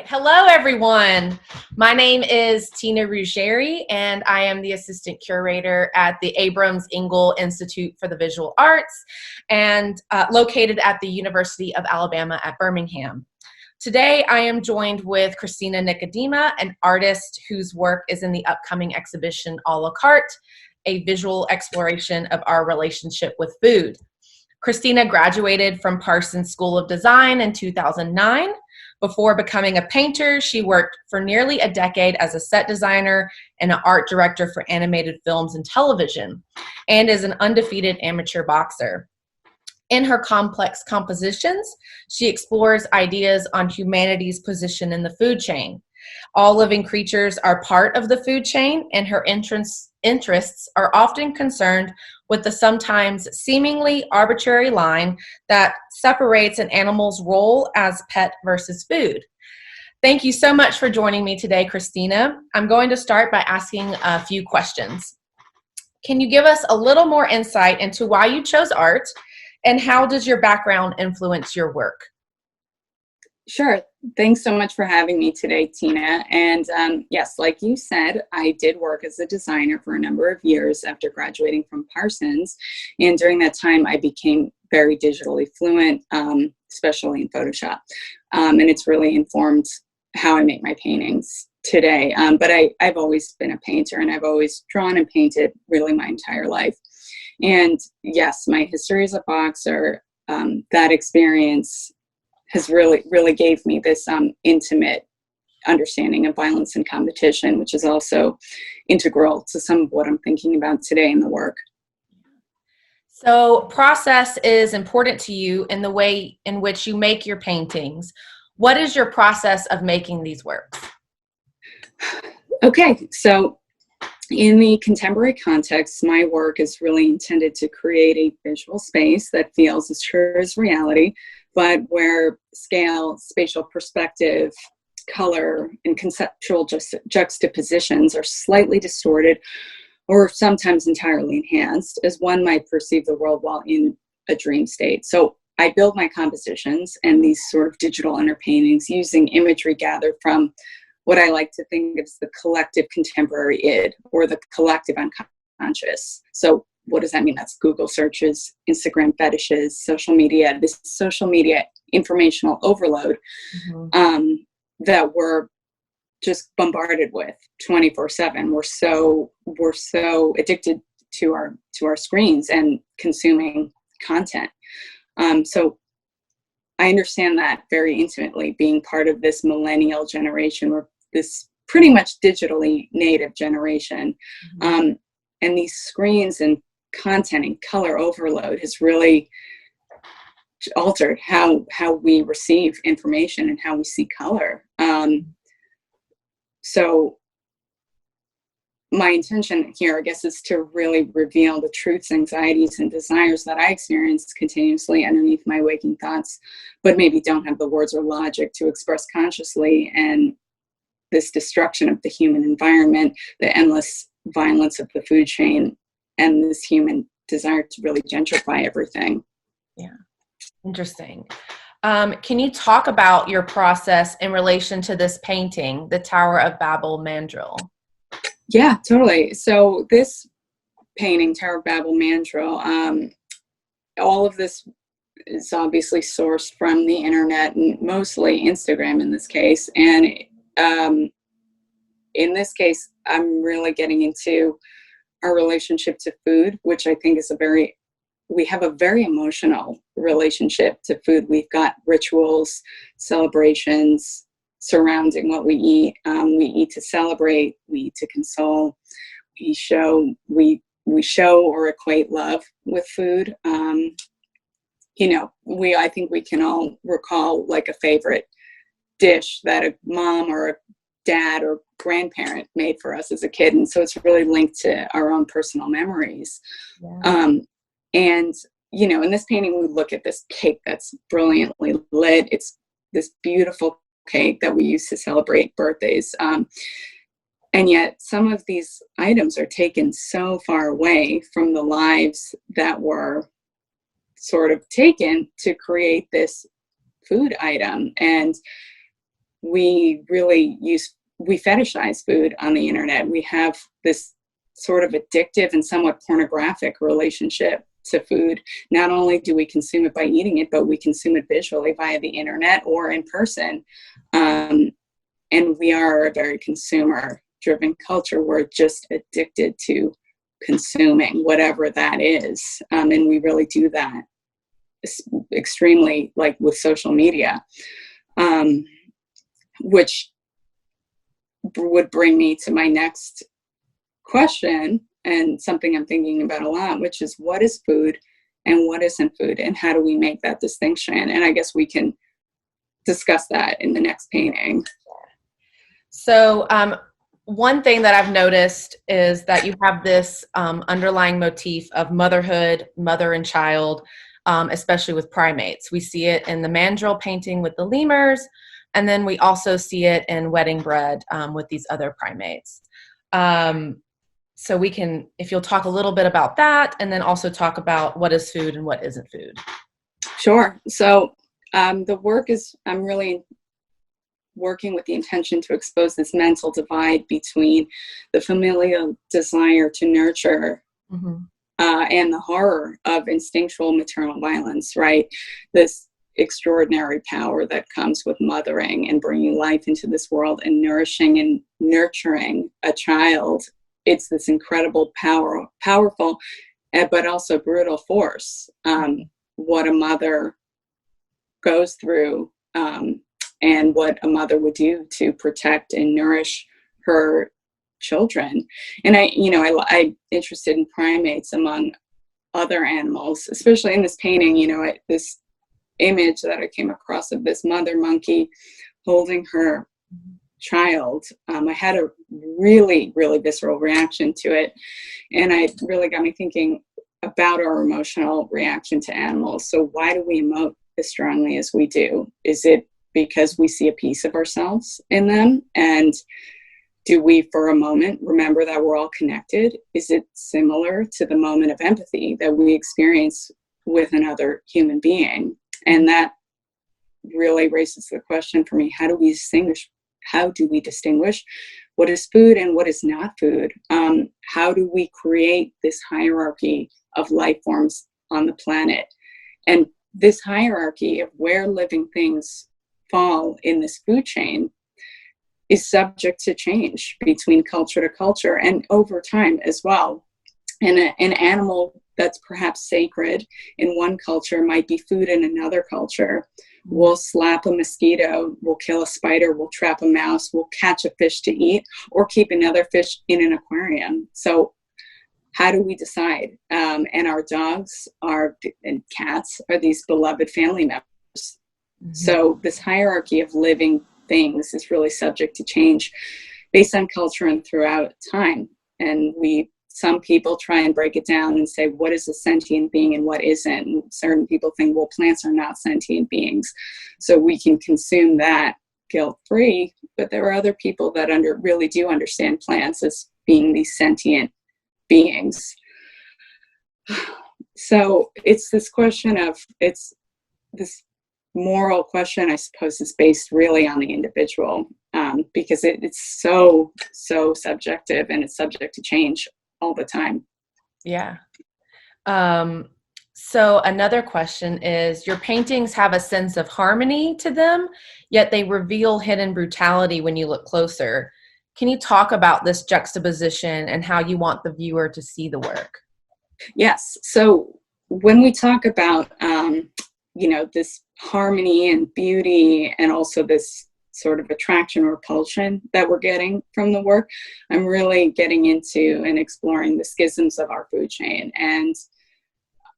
Hello, everyone. My name is Tina Ruggieri, and I am the Assistant Curator at the Abrams Engel Institute for the Visual Arts, and located at the University of Alabama at Birmingham. Today, I am joined with Christina Nicodema, an artist whose work is in the upcoming exhibition A la Carte, a visual exploration of our relationship with food. Christina graduated from Parsons School of Design in 2009. Before becoming a painter, she worked for nearly a decade as a set designer and an art director for animated films and television, and is an undefeated amateur boxer. In her complex compositions, she explores ideas on humanity's position in the food chain. All living creatures are part of the food chain, and her interests are often concerned with the sometimes seemingly arbitrary line that separates an animal's role as pet versus food. Thank you so much for joining me today, Christina. I'm going to start by asking a few questions. Can you give us a little more insight into why you chose art, and how does your background influence your work? Sure. Thanks so much for having me today, Tina. And yes, like you said, I did work as a designer for a number of years after graduating from Parsons. And during that time, I became very digitally fluent, especially in Photoshop. And it's really informed how I make my paintings today. But I've always been a painter, and I've always drawn and painted really my entire life. And yes, my history as a boxer, that experience has really gave me this intimate understanding of violence and competition, which is also integral to some of what I'm thinking about today in the work. So process is important to you in the way in which you make your paintings. What is your process of making these works? Okay, so in the contemporary context, my work is really intended to create a visual space that feels as true as reality, but where scale, spatial perspective, color, and conceptual juxtapositions are slightly distorted or sometimes entirely enhanced as one might perceive the world while in a dream state. So I build my compositions and these sort of digital underpaintings using imagery gathered from what I like to think of as the collective contemporary id, or the collective unconscious. So what does that mean? That's Google searches, Instagram fetishes, social media, this social media informational overload that we're just bombarded with 24/7. We're so addicted to our screens and consuming content. So I understand that very intimately, being part of this millennial generation, or this pretty much digitally native generation. And these screens and content and color overload has really altered how we receive information and how we see color. So my intention here, I guess, is to really reveal the truths, anxieties, and desires that I experience continuously underneath my waking thoughts, but maybe don't have the words or logic to express consciously. And this destruction of the human environment, the endless violence of the food chain, and this human desire to really gentrify everything. Yeah, interesting. Can you talk about your process in relation to this painting, the Tower of Babel Mandrel? Yeah, totally. So this painting, Tower of Babel Mandrel, all of this is obviously sourced from the internet, and mostly Instagram in this case. And in this case, I'm really getting into our relationship to food, which I think is we have a very emotional relationship to food. We've got rituals, celebrations surrounding what we eat. We eat to celebrate, we eat to console, we show or equate love with food. I think we can all recall like a favorite dish that a mom or a dad or grandparent made for us as a kid. And so it's really linked to our own personal memories. Yeah. And, in this painting, we look at this cake that's brilliantly lit. It's this beautiful cake that we use to celebrate birthdays. And yet some of these items are taken so far away from the lives that were sort of taken to create this food item. And we fetishize food on the internet. We have this sort of addictive and somewhat pornographic relationship to food. Not only do we consume it by eating it, but we consume it visually via the internet or in person. And we are a very consumer-driven culture. We're just addicted to consuming whatever that is. And we really do that extremely, like with social media, which would bring me to my next question, and something I'm thinking about a lot, which is what is food and what isn't food, and how do we make that distinction? And I guess we can discuss that in the next painting. So one thing that I've noticed is that you have this underlying motif of motherhood, mother and child, especially with primates. We see it in the mandrill painting with the lemurs, and then we also see it in wedding bread with these other primates. So we can, if you'll talk a little bit about that, and then also talk about what is food and what isn't food. Sure. So the work is, I'm really working with the intention to expose this mental divide between the familial desire to nurture and the horror of instinctual maternal violence, right? This extraordinary power that comes with mothering and bringing life into this world and nourishing and nurturing a child. It's this incredible powerful, but also brutal force. What a mother goes through, and what a mother would do to protect and nourish her children. And I'm interested in primates among other animals, especially in this painting. This image that I came across of this mother monkey holding her child, I had a really, really visceral reaction to it. And it really got me thinking about our emotional reaction to animals. So why do we emote as strongly as we do? Is it because we see a piece of ourselves in them? And do we, for a moment, remember that we're all connected? Is it similar to the moment of empathy that we experience with another human being? And that really raises the question for me, how do we distinguish what is food and what is not food? How do we create this hierarchy of life forms on the planet? And this hierarchy of where living things fall in this food chain is subject to change between culture to culture and over time as well. And an animal that's perhaps sacred in one culture might be food in another culture. We'll slap a mosquito, we'll kill a spider, we'll trap a mouse, we'll catch a fish to eat, or keep another fish in an aquarium. So how do we decide? And our dogs and cats are these beloved family members. So this hierarchy of living things is really subject to change based on culture and throughout time. And some people try and break it down and say, what is a sentient being and what isn't? And certain people think, well, plants are not sentient beings, so we can consume that guilt-free. But there are other people that really do understand plants as being these sentient beings. So it's this question of, it's this moral question, I suppose, is based really on the individual, because it's so subjective, and it's subject to change all the time. Yeah. So another question is, your paintings have a sense of harmony to them, yet they reveal hidden brutality when you look closer. Can you talk about this juxtaposition and how you want the viewer to see the work? Yes. So when we talk about, this harmony and beauty, and also this sort of attraction or repulsion that we're getting from the work, I'm really getting into and exploring the schisms of our food chain, and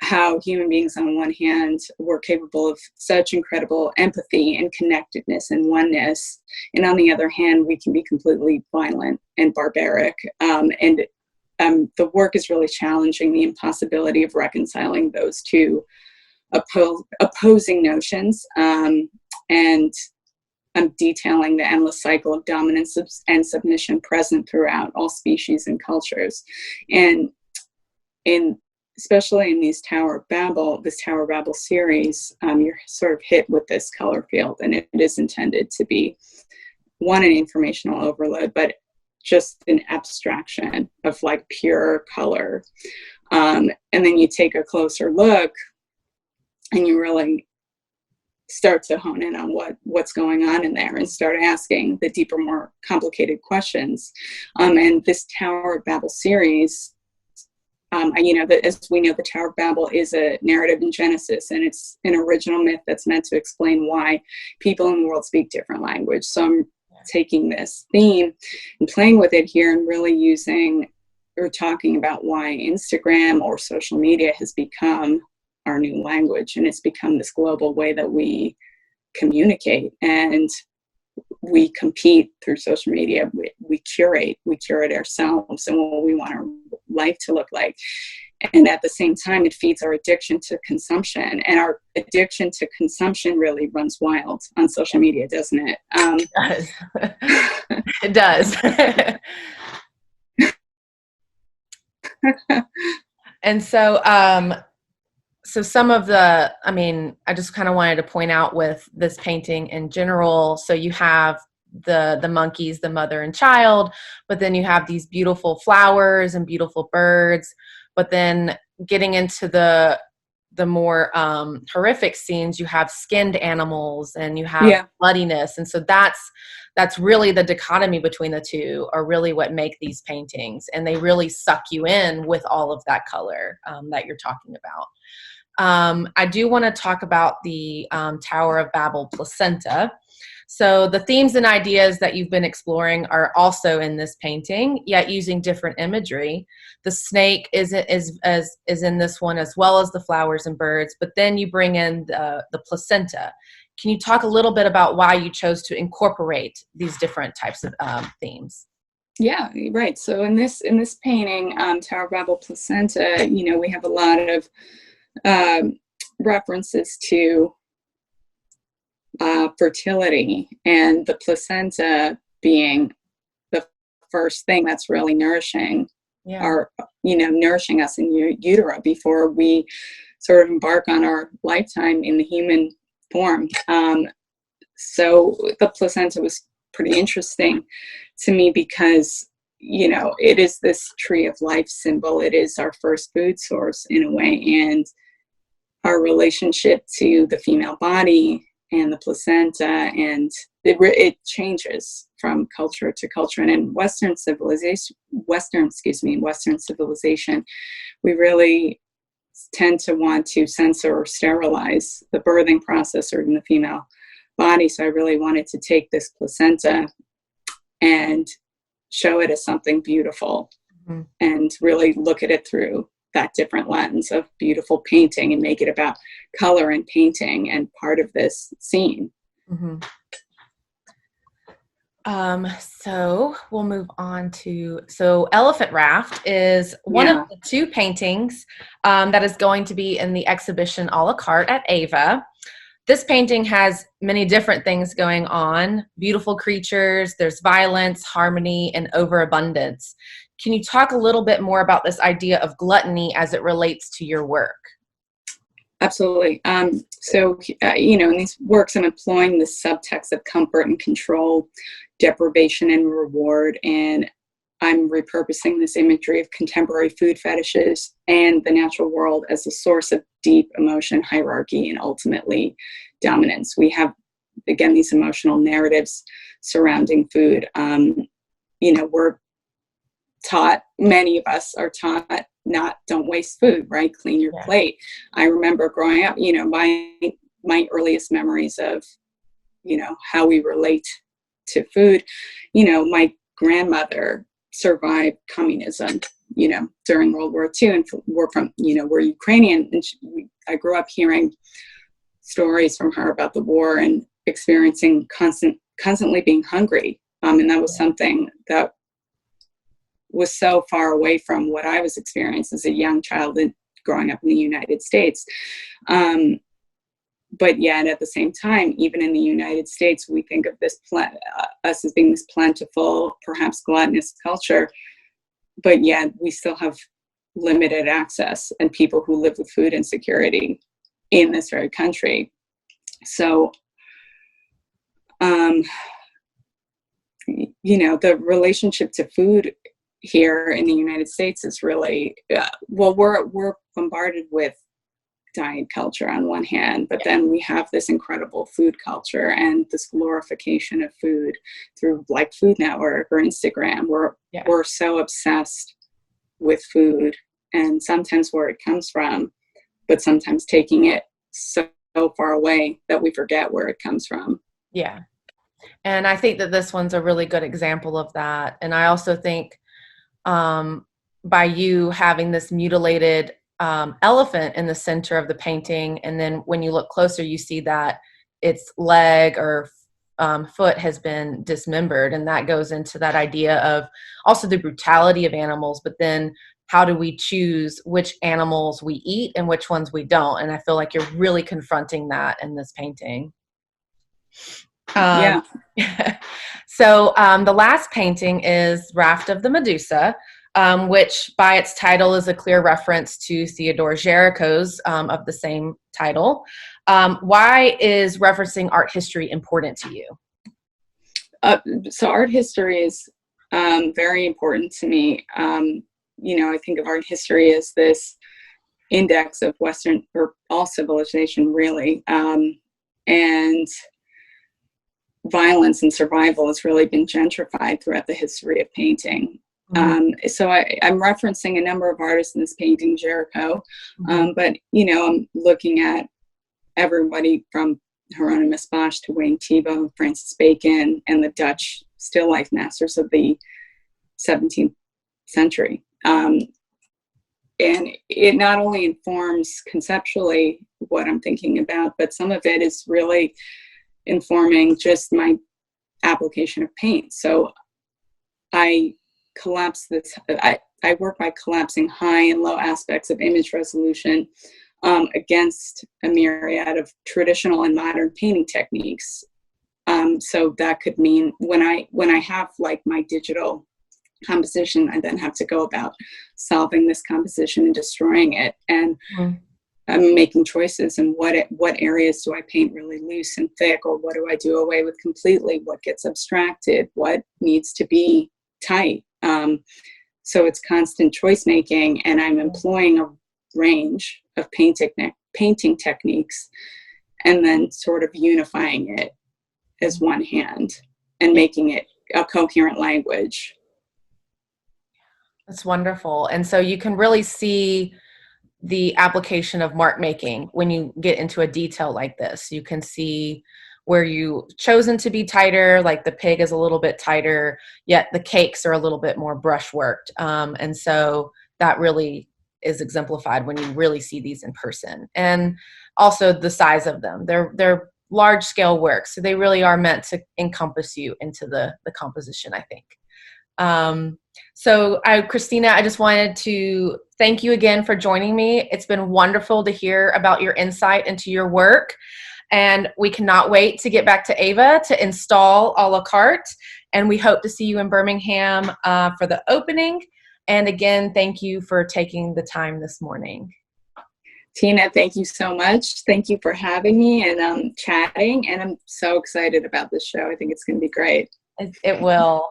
how human beings on one hand were capable of such incredible empathy and connectedness and oneness, and on the other hand we can be completely violent and barbaric, and the work is really challenging the impossibility of reconciling those two opposing notions, and detailing the endless cycle of dominance and submission present throughout all species and cultures. And especially in this Tower of Babel series, you're sort of hit with this color field, and it is intended to be, one, an informational overload, but just an abstraction of like pure color. And then you take a closer look and you really start to hone in on what's going on in there and start asking the deeper, more complicated questions. And this Tower of Babel series, as we know, the Tower of Babel is a narrative in Genesis, and it's an original myth that's meant to explain why people in the world speak different language. So I'm taking this theme and playing with it here and really using or talking about why Instagram or social media has become our new language, and it's become this global way that we communicate and we compete through social media. We curate ourselves and what we want our life to look like. And at the same time, it feeds our addiction to consumption, and our addiction to consumption really runs wild on social media, doesn't it? It does. And so, so some of the, I just kind of wanted to point out with this painting in general. So you have the monkeys, the mother and child, but then you have these beautiful flowers and beautiful birds. But then getting into the more horrific scenes, you have skinned animals and you have bloodiness. And so that's really the dichotomy between the two are really what make these paintings. And they really suck you in with all of that color that you're talking about. I do want to talk about the Tower of Babel placenta. So the themes and ideas that you've been exploring are also in this painting, yet using different imagery. The snake is in this one, as well as the flowers and birds, but then you bring in the placenta. Can you talk a little bit about why you chose to incorporate these different types of themes? Yeah, right. So in this painting, Tower of Babel placenta, we have a lot of references to fertility, and the placenta being the first thing that's really nourishing nourishing us in utero before we sort of embark on our lifetime in the human form. So the placenta was pretty interesting to me because it is this tree of life symbol. It is our first food source in a way, and our relationship to the female body and the placenta, and it changes from culture to culture. And in Western civilization, we really tend to want to censor or sterilize the birthing process or in the female body. So I really wanted to take this placenta and show it as something beautiful, and really look at it through that different lens of beautiful painting and make it about color and painting and part of this scene. So we'll move on to, Elephant Raft is one of the two paintings that is going to be in the exhibition a la carte at AEIVA. This painting has many different things going on, beautiful creatures, there's violence, harmony, and overabundance. Can you talk a little bit more about this idea of gluttony as it relates to your work? Absolutely. In these works, I'm employing the subtext of comfort and control, deprivation and reward, and I'm repurposing this imagery of contemporary food fetishes and the natural world as a source of deep emotion, hierarchy, and ultimately dominance. We have, again, these emotional narratives surrounding food. We're taught, many of us are taught, don't waste food, right? Clean your plate. I remember growing up, my earliest memories of, how we relate to food. My grandmother survived communism, during World War II, and we're Ukrainian. And I grew up hearing stories from her about the war and experiencing constantly being hungry. And that was something that was so far away from what I was experiencing as a young child and growing up in the United States. but yet at the same time, even in the United States, we think of this us as being this plentiful, perhaps gluttonous culture, but yet we still have limited access and people who live with food insecurity in this very country. So, the relationship to food here in the United States is really, we're bombarded with diet culture on one hand, but then we have this incredible food culture and this glorification of food through like Food Network or Instagram. We're so obsessed with food and sometimes where it comes from, but sometimes taking it so far away that we forget where it comes from. Yeah. And I think that this one's a really good example of that. And I also think by you having this mutilated elephant in the center of the painting, and then when you look closer, you see that its leg or foot has been dismembered, and that goes into that idea of also the brutality of animals, but then how do we choose which animals we eat and which ones we don't? And I feel like you're really confronting that in this painting. Yeah. So the last painting is Raft of the Medusa, which by its title is a clear reference to Theodore Géricault's of the same title. Why is referencing art history important to you? So art history is very important to me. I think of art history as this index of Western or all civilization, really. And violence and survival has really been gentrified throughout the history of painting. So I'm referencing a number of artists in this painting, Géricault, but, I'm looking at everybody from Hieronymus Bosch to Wayne Thiebaud, Francis Bacon, and the Dutch still life masters of the 17th century. And it not only informs conceptually what I'm thinking about, but some of it is really informing just my application of paint. So I collapse this, I work by collapsing high and low aspects of image resolution against a myriad of traditional and modern painting techniques. So that could mean when I have like my digital composition, I then have to go about solving this composition and destroying it. And I'm making choices and what areas do I paint really loose and thick, or what do I do away with completely? What gets abstracted? What needs to be tight? So it's constant choice making, and I'm employing a range of painting techniques and then sort of unifying it as one hand and making it a coherent language. That's wonderful. And so you can really see the application of mark making when you get into a detail like this. You can see where you've chosen to be tighter, like the pig is a little bit tighter, yet the cakes are a little bit more brush worked. And so that really is exemplified when you really see these in person. And also the size of them. They're large scale works, so they really are meant to encompass you into the composition, I think. Christina, I just wanted to thank you again for joining me. It's been wonderful to hear about your insight into your work, and we cannot wait to get back to AEIVA to install a la carte, and we hope to see you in Birmingham for the opening. And again, thank you for taking the time this morning. Tina, thank you so much. Thank you for having me and chatting, and I'm so excited about this show. I think it's going to be great. It will.